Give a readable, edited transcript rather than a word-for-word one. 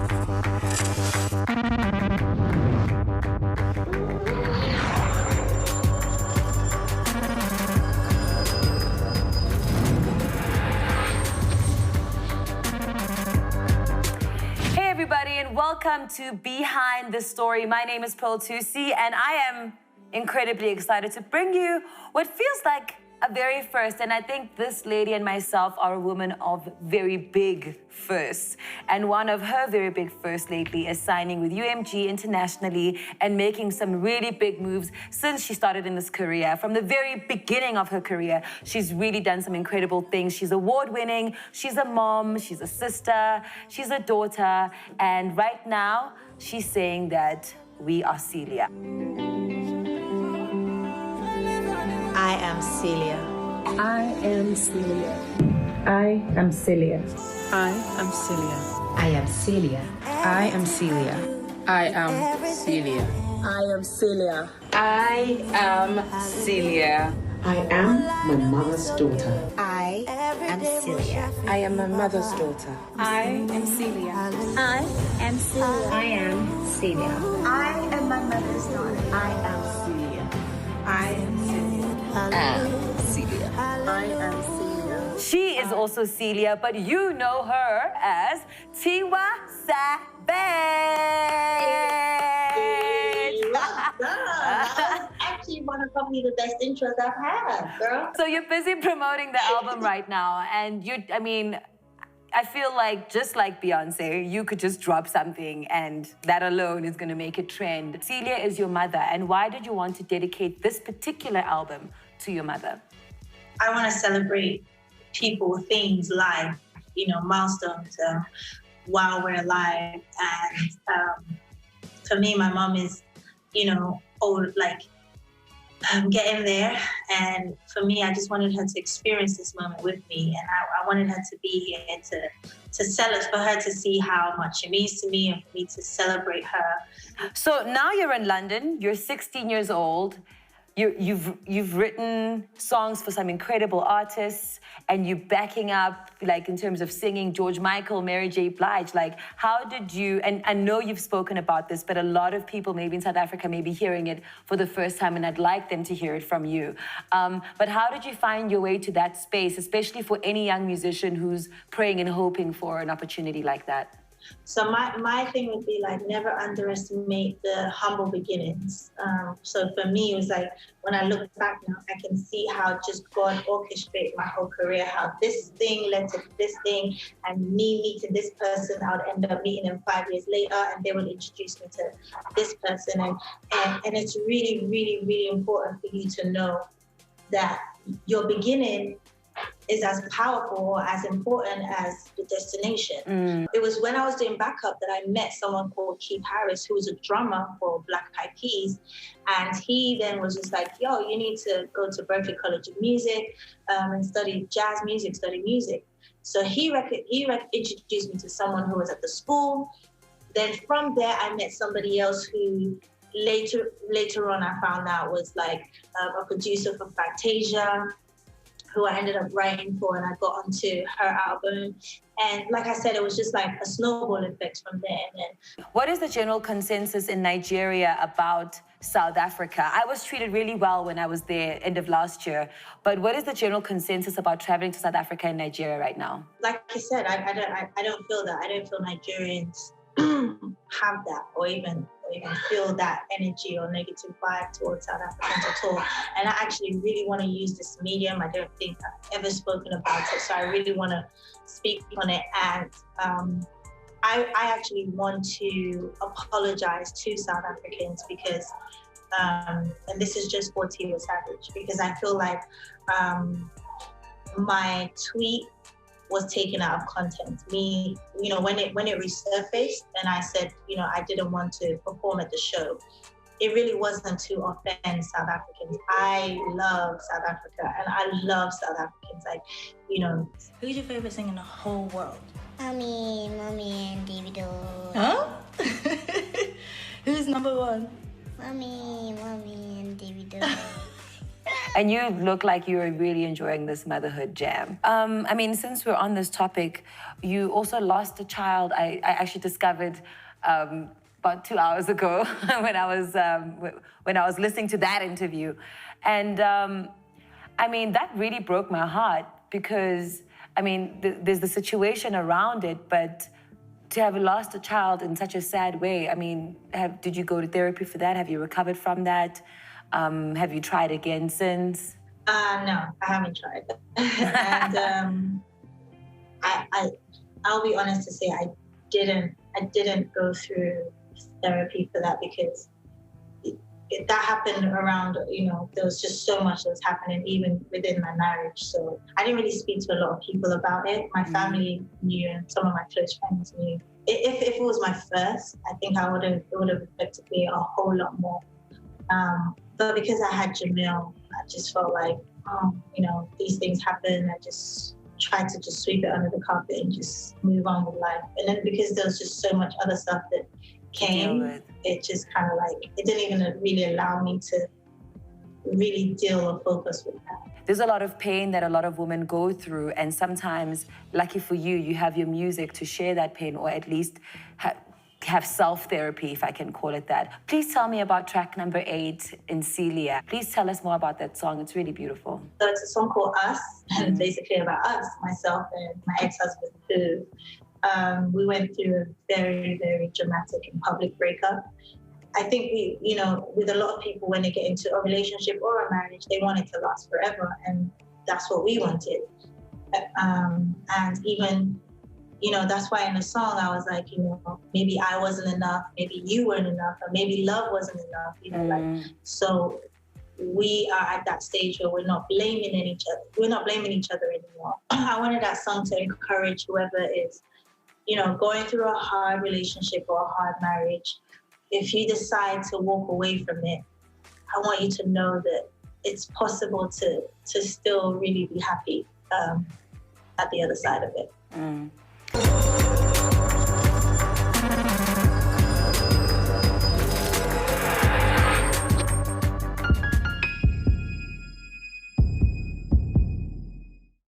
Hey everybody, and welcome to Behind the Story. My name is Thusi, and I am incredibly excited to bring you what feels like a very first. And I think this lady and myself are a woman of very big firsts. And one of her very big firsts lately is signing with UMG internationally and making some really big moves since she started in this career. From the very beginning of her career, she's really done some incredible things. She's award-winning, she's a mom, she's a sister, she's a daughter, and right now, she's saying that we are Celia. I am Celia. I am Celia. I am Celia. I am Celia. I am Celia. I am Celia. I am Celia. I am Celia. I am Celia. I am my mother's daughter. I am Celia. I am my mother's daughter. I am Celia. I am Celia. I am Celia. I am my mother's daughter. I am Celia. I am Celia. Celia. I am Celia. She is also Celia, but you know her as Tiwa Savage. Actually, one of probably the best intros I've had, girl. So you're busy promoting the album right now, and I feel like just like Beyonce, you could just drop something and that alone is going to make it trend. Celia is your mother, and why did you want to dedicate this particular album to your mother? I want to celebrate people, things, life, milestones while we're alive. And for me, my mom is, getting there. And for me, I just wanted her to experience this moment with me. And I wanted her to be here to for her to see how much it means to me and for me to celebrate her. So now you're in London, you're 16 years old, you've written songs for some incredible artists, and you're backing up, like in terms of singing, George Michael, Mary J. Blige. Like, how did you, and I know you've spoken about this, but a lot of people maybe in South Africa may be hearing it for the first time, and I'd like them to hear it from you. But how did you find your way to that space, especially for any young musician who's praying and hoping for an opportunity like that? So my thing would be like, never underestimate the humble beginnings. So for me, it was like, when I look back now, I can see how just God orchestrated my whole career, how this thing led to this thing, and me meeting this person, I would end up meeting them 5 years later, and they would introduce me to this person. And it's really, really, really important for you to know that your beginning is as powerful or as important as the destination. It was when I was doing backup that I met someone called Keith Harris, who was a drummer for Black Eyed Peas. And he then was just like, yo, you need to go to Berklee College of Music and study jazz music, study music. So he introduced me to someone who was at the school. Then from there, I met somebody else who later on I found out was like a producer for Fantasia, who I ended up writing for, and I got onto her album. And like I said, it was just like a snowball effect from there. And then, what is the general consensus in Nigeria about South Africa? I was treated really well when I was there end of last year, but what is the general consensus about traveling to South Africa and Nigeria right now? like I said, I don't feel that. I don't feel Nigerians have that or even feel that energy or negative vibe towards South Africans at all. And I actually really want to use this medium. I don't think I've ever spoken about it, so I really want to speak on it. And I actually want to apologize to South Africans because, and this is just for Tiwa Savage, because I feel like my tweet was taken out of content. Me, when it resurfaced and I said, I didn't want to perform at the show, it really wasn't to offend South Africans. I love South Africa and I love South Africans. Like, Who's your favorite singer in the whole world? Mommy and Davido. Huh? Who's number one? Mommy and Davido. And you look like you're really enjoying this motherhood jam. I mean, since we're on this topic, you also lost a child. I actually discovered about 2 hours ago when I was listening to that interview. And I mean, that really broke my heart because, I mean, there's the situation around it, but to have lost a child in such a sad way, I mean, did you go to therapy for that? Have you recovered from that? Have you tried again since? No, I haven't tried. And I'll be honest to say I didn't go through therapy for that because that happened around, you know, there was just so much that was happening even within my marriage. So I didn't really speak to a lot of people about it. My family knew and some of my close friends knew. If it was my first, I think it would have affected me a whole lot more. But because I had Jamil, I just felt like, you know, these things happen. I just tried to just sweep it under the carpet and just move on with life. And then because there was just so much other stuff that came, it just kind of like, it didn't even really allow me to really deal or focus with that. There's a lot of pain that a lot of women go through, and sometimes, lucky for you, you have your music to share that pain, or at least have self-therapy, if I can call it that. Please tell me about track number 8 in Celia. Please tell us more about that song. It's really beautiful. So it's a song called Us, and it's basically about us, myself and my ex-husband, who we went through a very, very dramatic and public breakup. I think you know, with a lot of people, when they get into a relationship or a marriage, they want it to last forever, and that's what we wanted. And even, you know, that's why in the song I was like, you know, maybe I wasn't enough, maybe you weren't enough, or maybe love wasn't enough, you know, like, so we are at that stage where we're not blaming each other anymore. I wanted that song to encourage whoever is, you know, going through a hard relationship or a hard marriage. If you decide to walk away from it, I want you to know that it's possible to still really be happy at the other side of it.